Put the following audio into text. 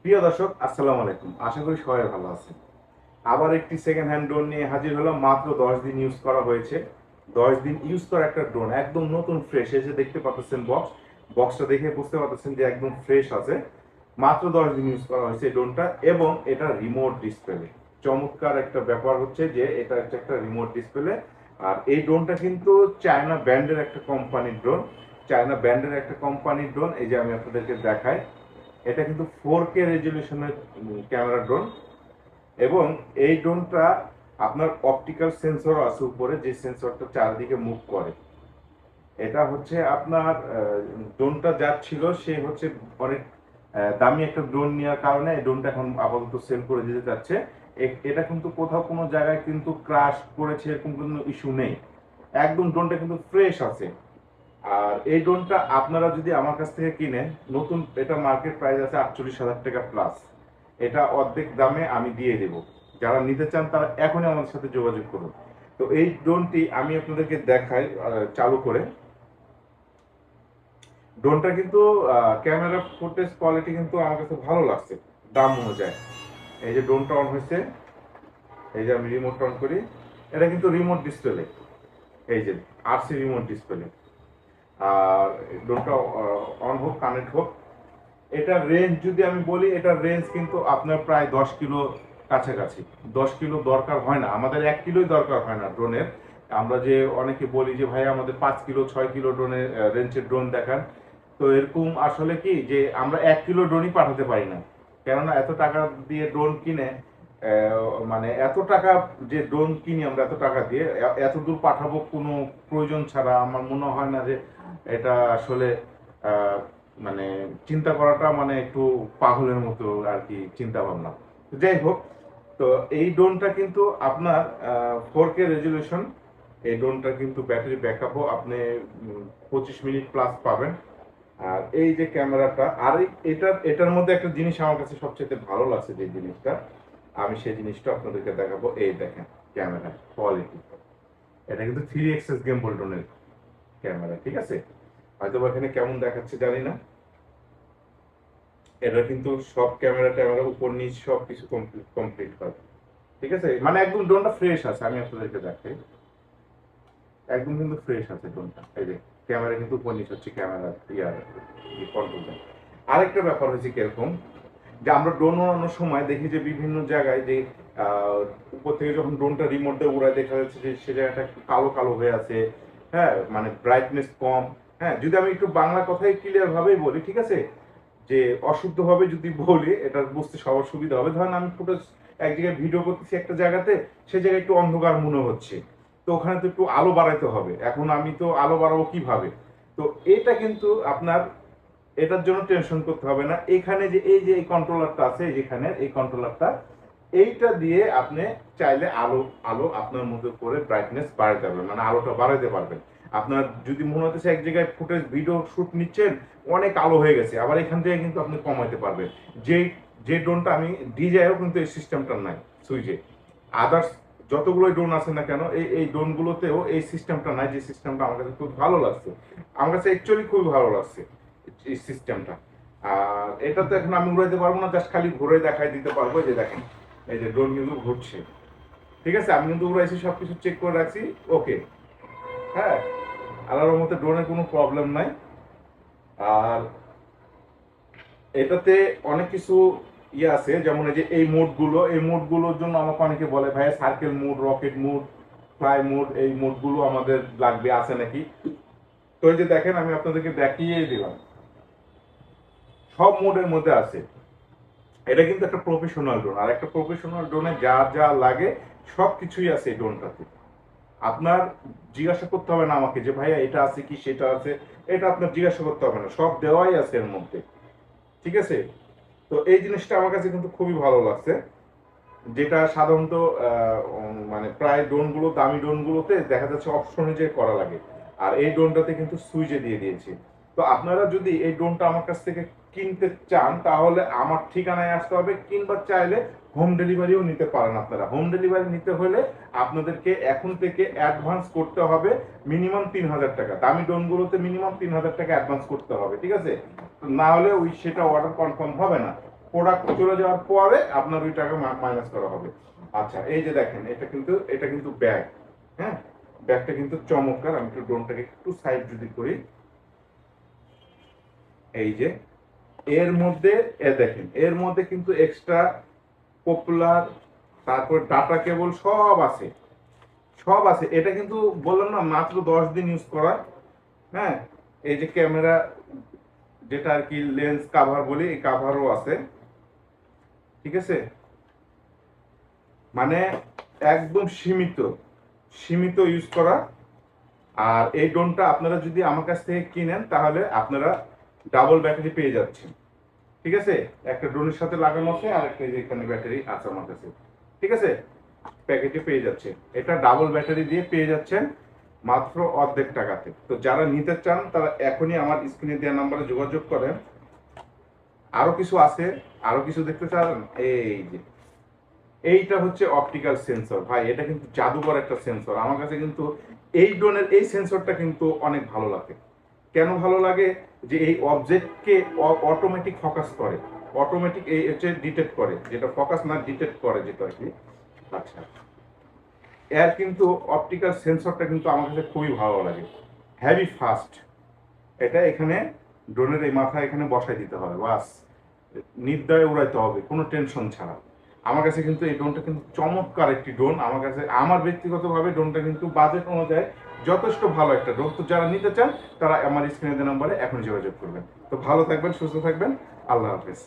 প্রিয় দর্শক, আসসালামু আলাইকুম। আশা করি সবাই ভালো আছেন। আবার একটি সেকেন্ড হ্যান্ড ড্রোন নিয়ে হাজির হলাম। মাত্র 10 দিন ইউজ করা হয়েছে। 10 দিন ইউজ করা একটা ড্রোন, একদম নতুন ফ্রেশ। এই যে দেখতে পাচ্ছেন বক্সটা দেখে বুঝতে পারতেছেন যে একদম ফ্রেশ আছে। মাত্র 10 দিন ইউজ করা হয়েছে এই ড্রোনটা, এবং এটা রিমোট ডিসপ্লে। চমৎকার একটা ব্যাপার হচ্ছে যে এটা হচ্ছে একটা রিমোট ডিসপ্লে। আর এই ড্রোনটা কিন্তু চায়না ব্র্যান্ডের একটা কোম্পানির ড্রোন। এই যে আমি আপনাদেরকে দেখাই, এটা কিন্তু 4K রেজলিউশনের ক্যামেরা ড্রোন। এবং এই ড্রোনটা আপনার অপটিক্যাল সেন্সর আছে উপরে, যে সেন্সরটা চারদিকে মুভ করে। এটা হচ্ছে আপনার ড্রোনটা যার ছিল সে হচ্ছে অনেক দামি একটা ড্রোন নেওয়ার কারণে এই ড্রোনটা এখন আপাতত সেল করে দিতে চাচ্ছে। এটা কিন্তু কোথাও কোনো জায়গায় কিন্তু ক্রাশ করেছে এরকম কোনো ইস্যু নেই। একদম ড্রোনটা কিন্তু ফ্রেশ আছে। আর এই ড্রোনটা আপনারা যদি আমার কাছ থেকে কিনেন, নতুন এটা মার্কেট প্রাইস আছে 48,000 টাকা প্লাস। এটা অর্ধেক দামে আমি দিয়ে দেব। যারা নিতে চান তারা এখনই আমাদের সাথে যোগাযোগ করুন। তো এই ড্রোনটি আমি আপনাদেরকে দেখাই চালু করে। ড্রোনটা কিন্তু ক্যামেরা ফুটেজ কোয়ালিটি কিন্তু আমার কাছে ভালো লাগছে দাম অনুযায়ী। এই যে ড্রোনটা অন হয়েছে, এই যে আমি রিমোট অন করি, এটা কিন্তু রিমোট ডিসপ্লে। এই যে আরসি রিমোট ডিসপ্লে। আর ড্রোনটা অন হোক, কানেক্ট হোক। এটার রেঞ্জ যদি আমি বলি, এটার রেঞ্জ কিন্তু আপনার প্রায় 10 কিলো কাছাকাছি। 10 কিলো দরকার হয় না, আমাদের 1 কিলোই দরকার হয় না ড্রোনের। আমরা যে অনেকে বলি যে ভাই আমাদের 5 কিলো 6 কিলো ড্রোনের রেঞ্জের ড্রোন দেখান। তো এরকম আসলে কি যে আমরা 1 কিলো ড্রোনই পাঠাতে পারি না। কেননা এত টাকা দিয়ে ড্রোন কিনে, মানে এত টাকা যে ড্রোন কিনি আমরা এত টাকা দিয়ে এত দূর পাঠাবো কোনো প্রয়োজন ছাড়া, আমার মনে হয় না যে এটা আসলে আহ, মানে চিন্তা করাটা মানে একটু পাগলের মতো আর কি চিন্তা ভাবনা। যাই হোক, তো এই ড্রোনটা কিন্তু আপনার 4K রেজলিউশন। এই ড্রোনটা কিন্তু ব্যাটারি ব্যাকআপও আপনি 25 মিনিট প্লাস পাবেন। আর এই যে ক্যামেরাটা, আর এটার মধ্যে একটা জিনিস আমার কাছে সবচেয়ে ভালো লাগছে, যে জিনিসটা আমি সেই জিনিসটা আপনাদেরকে দেখাবো। এই দেখেন ক্যামেরা কোয়ালিটি। এটা কিন্তু 3 এক্সেস গেমবল ড্রোনের ক্যামেরা, ঠিক আছে? হয়তো এখানে কেমন দেখাচ্ছে জানি না। এটা কিন্তু সব ক্যামেরা ট্যামেরা উপর নিচ সব কিছু কমপ্লিট কমপ্লিট হবে, ঠিক আছে? মানে একদম ড্রোনটা ফ্রেশ আছে, আমি আপনাদেরকে দেখাই। একদম কিন্তু ফ্রেশ আছে ড্রোনটা। এই যে ক্যামেরা কিন্তু উপর নিচ হচ্ছে ক্যামেরা ইয়ার কন্ট্রোল। আরেকটা ব্যাপার হচ্ছে কিরকম, যে আমরা ড্রোন উড়ানোর সময় দেখি যে বিভিন্ন জায়গায় যে আহ, উপর থেকে যখন ড্রোনটা রিমোট দিয়ে উড়ায় দেখা যাচ্ছে যে সে জায়গাটা একটু কালো কালো হয়ে আছে। হ্যাঁ, মানে ব্রাইটনেস কম। হ্যাঁ, যদি আমি একটু বাংলা কথাই ক্লিয়ার ভাবেই বলি, ঠিক আছে, যে অশুদ্ধভাবে যদি বলি এটা বুঝতে সবার সুবিধা হবে। ধরেন আমি ফুটেজ এক জায়গায় ভিডিও করতেছি একটা জায়গাতে, সে জায়গায় একটু অন্ধকার মনে হচ্ছে, তো ওখানে তো একটু আলো বাড়াইতে হবে। এখন আমি তো আলো বাড়াবো কিভাবে? তো এটা কিন্তু আপনার এটার জন্য টেনশন করতে হবে না। এখানে যে এই কন্ট্রোলারটা আছে, যেখানে এই কন্ট্রোলারটা, এইটা দিয়ে আপনি চাইলে আলো আলো আপনার মধ্যে করে ব্রাইটনেস বাড়াতে পারবেন, মানে আলোটা বাড়াতে পারবেন। আপনার যদি মনে হতেছে এক জায়গায় ফুটেজ ভিডিও শুট নিচ্ছেন, অনেক আলো হয়ে গেছে, আবার এখান থেকে কিন্তু আপনি কমাইতে পারবেন। যে যে ড্রোনটা আমি ডিজাইও কিন্তু এই সিস্টেমটা নাই সুইচে। আদার্স যতগুলো ড্রোন আছে না কেন, এই ড্রোনগুলোতেও এই সিস্টেমটা নাই, যে সিস্টেমটা আমার কাছে খুব ভালো লাগছে। আমার কাছে অ্যাকচুয়ালি খুব ভালো লাগছে এই সিস্টেমটা। আর এটা তো এখন আমি উড়াইতে পারবো না, জাস্ট খালি ঘুরে দেখাই দিতে পারবো। যে দেখেন, এই যে ড্রোন কিন্তু ঘুরছে, ঠিক আছে? আমি কিন্তু উড়াইছি, সবকিছু চেক করে রাখছি, ওকে। হ্যাঁ, আল্লাহর মধ্যে ড্রোনের কোনো প্রবলেম নাই। আর এটাতে অনেক কিছু ইয়ে আছে, যেমন এই যে এই মোডগুলোর জন্য আমাকে অনেকে বলে ভাই circle mode, rocket mode, fly mode, এই মোডগুলো আমাদের লাগবে, আছে নাকি? তো এই যে দেখেন, আমি আপনাদেরকে দেখিয়ে দিলাম, সব মোডের মধ্যে আছে। এটা কিন্তু একটা প্রফেশনাল ড্রোন, আর একটা প্রফেশনাল ড্রোনে যা যা লাগে সব কিছুই আছে এই ড্রোনটাতে। আপনার জিজ্ঞাসা করতে হবে না আমাকে যে ভাইয়া এটা আছে কি সেটা আছে, এটা আপনার জিজ্ঞাসা করতে হবে না, সব দেওয়াই আছে এর মধ্যে, ঠিক আছে? তো এই জিনিসটা আমার কাছে কিন্তু খুবই ভালো লাগছে। যেটা সাধারণত মানে প্রায় ড্রোনগুলো, দামি ড্রোনগুলোতে দেখা যাচ্ছে অপশনে যে করা লাগে, আর এই ড্রোনটাতে কিন্তু সুইচে দিয়ে দিয়েছি। তো আপনারা যদি এই ড্রোনটা আমার কাছ থেকে কিনতে চান, তাহলে আমার ঠিকানায় আসতে হবে, কিংবা চাইলে হোম ডেলিভারিও নিতে পারেন। আপনারা হোম ডেলিভারি নিতে হলে আপনাদেরকে এখন থেকে অ্যাডভান্স করতে হবে মিনিমাম 3,000 টাকা। দামি ড্রোনগুলোতে মিনিমাম 3,000 টাকা অ্যাডভান্স করতে হবে, ঠিক আছে? না হলে ওই সেটা অর্ডার কনফার্ম হবে না। প্রোডাক্ট চলে যাওয়ার পরে আপনার ওই টাকা মাইনাস করা হবে। আচ্ছা, এই যে দেখেন, এটা কিন্তু ব্যাগ। হ্যাঁ, ব্যাগটা কিন্তু চমৎকার। আমি একটু ড্রোনটাকে একটু সাইড যদি করি, এই যে এর মধ্যে দেখেন, এর মধ্যে কিন্তু এক্সট্রা পপুলার, তারপর ডাটা কেবল সব আছে, সব আছে। এটা কিন্তু বললাম না মাত্র 10 দিন ইউজ করা। হ্যাঁ, এই যে ক্যামেরা, যেটা আর কি লেন্স কাভার বলি, এই কাভারও আছে। ঠিক আছে, মানে একদম সীমিত সীমিত ইউজ করা। আর এই ড্রোনটা আপনারা যদি আমার কাছ থেকে কিনেন তাহলে আপনারা ডাবল ব্যাটারি পেয়ে যাচ্ছেন। ঠিক আছে, একটা ড্রোনের সাথে লাগানো আছে, আর একটা এখানে ব্যাটারি আছে আমার কাছে। ঠিক আছে, প্যাকেটে পেয়ে যাচ্ছে। এটা ডাবল ব্যাটারি দিয়ে পেয়ে যাচ্ছেন মাত্র অর্ধেক টাকাতে। তো যারা নিতে চান তারা এখনই আমার স্ক্রিনে দেওয়া নাম্বারে যোগাযোগ করেন। আরো কিছু আছে, আরো কিছু দেখতে চান, এই যে এইটা হচ্ছে অপটিক্যাল সেন্সর। ভাই এটা কিন্তু জাদুকর একটা সেন্সর। আমার কাছে কিন্তু এই ড্রোনের এই সেন্সরটা কিন্তু অনেক ভালো লাগে। কেন ভালো লাগে? যে এই অবজেক্টকে অটোমেটিক ফোকাস করে, অটোমেটিক এই হচ্ছে ডিটেক্ট করে, যেটা ফোকাস না ডিটেক্ট করে যেটা আর কি। আচ্ছা, এর কিন্তু অপটিক্যাল সেন্সরটা কিন্তু আমার কাছে খুবই ভালো লাগে, হেভি ফাস্ট। এটা এখানে ড্রোনের এই মাথা এখানে বসাই দিতে হবে, বাস নির্দয়ে উড়াইতে হবে কোনো টেনশন ছাড়া। আমার কাছে কিন্তু এই ড্রোনটা কিন্তু চমৎকার একটি ড্রোন। আমার কাছে, আমার ব্যক্তিগতভাবে ড্রোনটা কিন্তু বাজেট অনুযায়ী যথেষ্ট ভালো একটা ড্রোন। তো যারা নিতে চান তারা আমার স্ক্রিনে দেওয়া নম্বরে এখন যোগাযোগ করবেন। তো ভালো থাকবেন, সুস্থ থাকবেন, আল্লাহ হাফেজ।